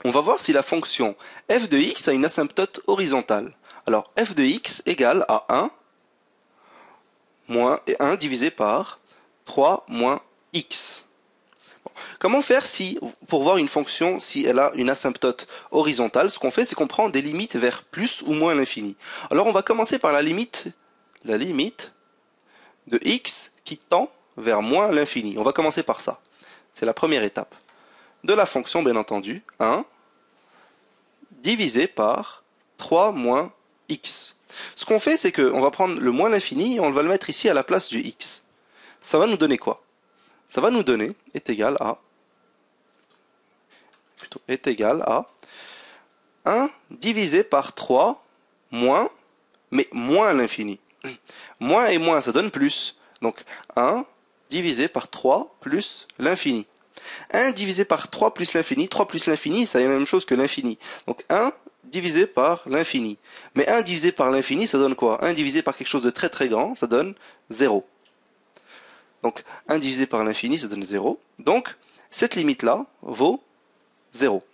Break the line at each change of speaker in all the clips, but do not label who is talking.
On va voir si la fonction f de x a une asymptote horizontale. Alors f de x égale à 1 moins 1 divisé par 3 moins x. Bon. Comment faire pour voir une fonction si elle a une asymptote horizontale? Ce qu'on fait, c'est qu'on prend des limites vers plus ou moins l'infini. Alors on va commencer par la limite de x qui tend vers moins l'infini. On va commencer par ça. C'est la première étape. De la fonction, bien entendu, 1 divisé par 3 moins x. Ce qu'on fait, c'est qu'on va prendre le moins l'infini et on va le mettre ici à la place du x. Ça va nous donner quoi? Ça va nous donner est égal à 1 divisé par 3 moins, mais moins l'infini. Moins et moins, ça donne plus. Donc 1 divisé par 3 plus l'infini. 1 divisé par 3 plus l'infini, 3 plus l'infini, c'est la même chose que l'infini. Donc 1 divisé par l'infini. Mais 1 divisé par l'infini, ça donne quoi? 1 divisé par quelque chose de très très grand, ça donne 0. Donc 1 divisé par l'infini, ça donne 0. Donc cette limite-là vaut 0.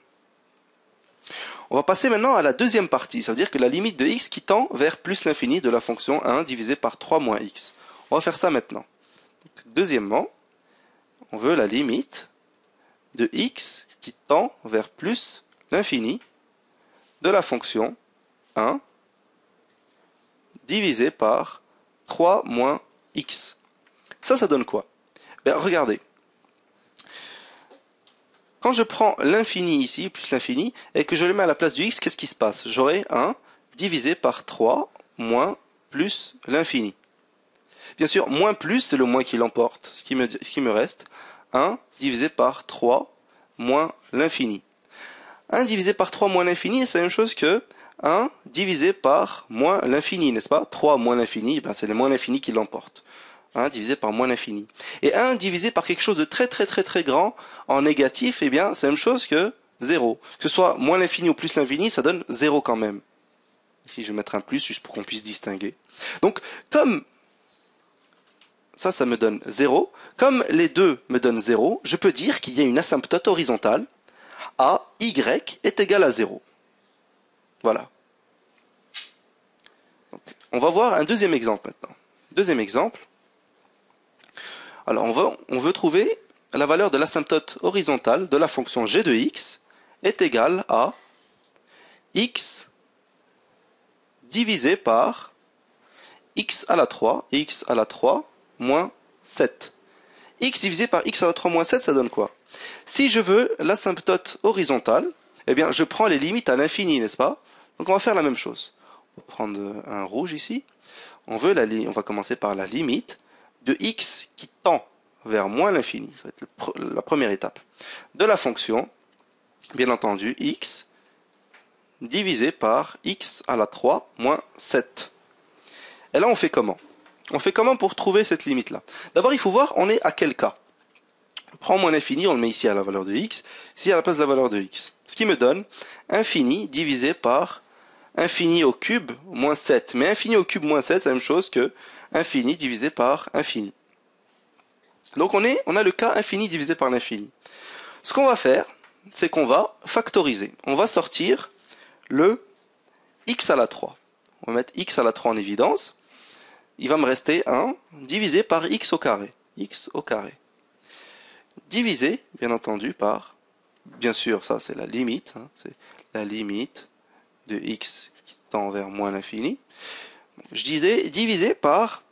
On va passer maintenant à la deuxième partie, ça veut dire que la limite de x qui tend vers plus l'infini de la fonction 1 divisé par 3 moins x. On va faire ça maintenant. Donc, deuxièmement, on veut la limite de x qui tend vers plus l'infini de la fonction 1 divisé par 3 moins x. Ça donne quoi? Ben, regardez. Quand je prends l'infini ici, plus l'infini, et que je le mets à la place du x, qu'est-ce qui se passe? J'aurai 1 divisé par 3 moins plus l'infini. Bien sûr, moins plus, c'est le moins qui l'emporte. Ce qui me reste, 1 divisé par 3 moins l'infini. 1 divisé par 3 moins l'infini, c'est la même chose que 1 divisé par moins l'infini, n'est-ce pas? 3 moins l'infini, ben c'est le moins l'infini qui l'emporte. 1 divisé par moins l'infini. Et 1 divisé par quelque chose de très très très très grand en négatif, eh bien c'est la même chose que 0. Que ce soit moins l'infini ou plus l'infini, ça donne 0 quand même. Ici je vais mettre un plus juste pour qu'on puisse distinguer. Donc comme ça me donne 0, comme les deux me donnent 0, je peux dire qu'il y a une asymptote horizontale à y est égal à 0. Voilà. Donc, on va voir un deuxième exemple maintenant. Deuxième exemple. Alors on veut trouver la valeur de l'asymptote horizontale de la fonction g de x est égale à x divisé par x à la 3 et x à la 3 moins 7. X divisé par x à la 3 moins 7, ça donne quoi? Si je veux l'asymptote horizontale, eh bien je prends les limites à l'infini, n'est-ce pas? Donc on va faire la même chose. On va prendre un rouge ici. On va commencer par la limite de x qui tend vers moins l'infini. Ça va être la première étape. De la fonction, bien entendu, x divisé par x à la 3 moins 7. Et là, on fait comment? On fait comment pour trouver cette limite-là? D'abord, il faut voir, on est à quel cas? On prend moins l'infini, on le met ici à la valeur de x, ici à la place de la valeur de x. Ce qui me donne infini divisé par infini au cube moins 7. Mais infini au cube moins 7, c'est la même chose que infini divisé par infini. Donc on a le cas infini divisé par l'infini. Ce qu'on va faire, c'est qu'on va factoriser. On va sortir le x à la 3. On va mettre x à la 3 en évidence. Il va me rester 1 divisé par x au carré. X au carré. Divisé, bien entendu, par, bien sûr, ça c'est la limite. C'est la limite de x qui tend vers moins l'infini. Je disais divisé par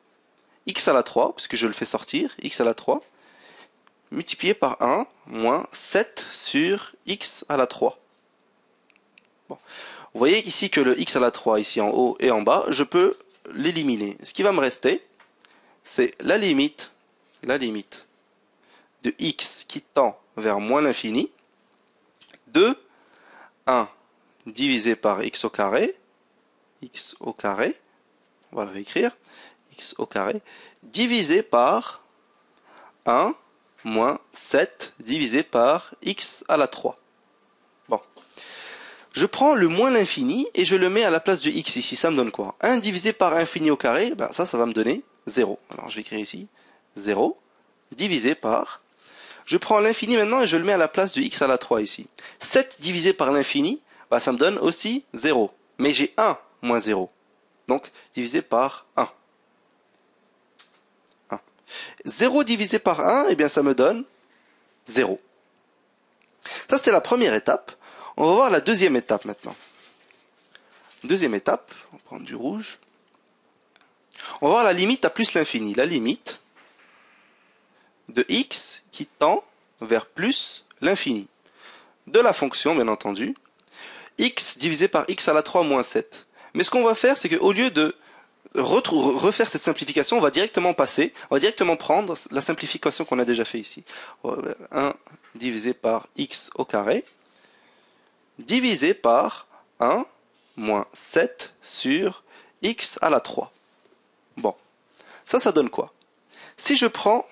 x à la 3, puisque je le fais sortir, x à la 3, multiplié par 1 moins 7 sur x à la 3. Bon. Vous voyez ici que le x à la 3, ici en haut et en bas, je peux l'éliminer. Ce qui va me rester, c'est la limite de x qui tend vers moins l'infini de 1 divisé par x au carré, on va le réécrire, x au carré, divisé par 1 moins 7 divisé par x à la 3. Bon. Je prends le moins l'infini et je le mets à la place de x ici. Ça me donne quoi? 1 divisé par infini au carré, ben ça va me donner 0. Alors je vais écrire ici 0 divisé par Je prends l'infini maintenant et je le mets à la place de x à la 3 ici. 7 divisé par l'infini, bah, ça me donne aussi 0. Mais j'ai 1 moins 0. Donc, divisé par 1. 1. 0 divisé par 1, eh bien, ça me donne 0. Ça, c'était la première étape. On va voir la deuxième étape maintenant. Deuxième étape, on va prendre du rouge. On va voir la limite à plus l'infini. La limite de x qui tend vers plus l'infini. De la fonction, bien entendu, x divisé par x à la 3 moins 7. Mais ce qu'on va faire, c'est qu'au lieu de refaire cette simplification, on va directement prendre la simplification qu'on a déjà fait ici. 1 divisé par x au carré, divisé par 1 moins 7 sur x à la 3. Bon, ça donne quoi? Si je prends,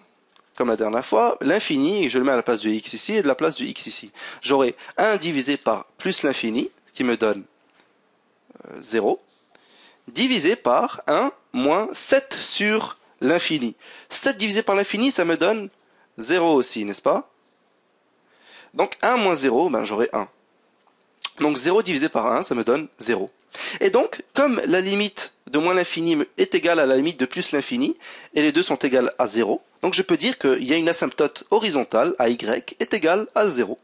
comme la dernière fois, l'infini, et je le mets à la place de x ici, et de la place de x ici, j'aurai 1 divisé par plus l'infini, qui me donne 0, divisé par 1 moins 7 sur l'infini. 7 divisé par l'infini, ça me donne 0 aussi, n'est-ce pas? Donc 1 moins 0, ben, j'aurai 1. Donc 0 divisé par 1, ça me donne 0. Et donc, comme la limite de moins l'infini est égale à la limite de plus l'infini, et les deux sont égales à 0, donc je peux dire qu'il y a une asymptote horizontale, à y, est égale à 0.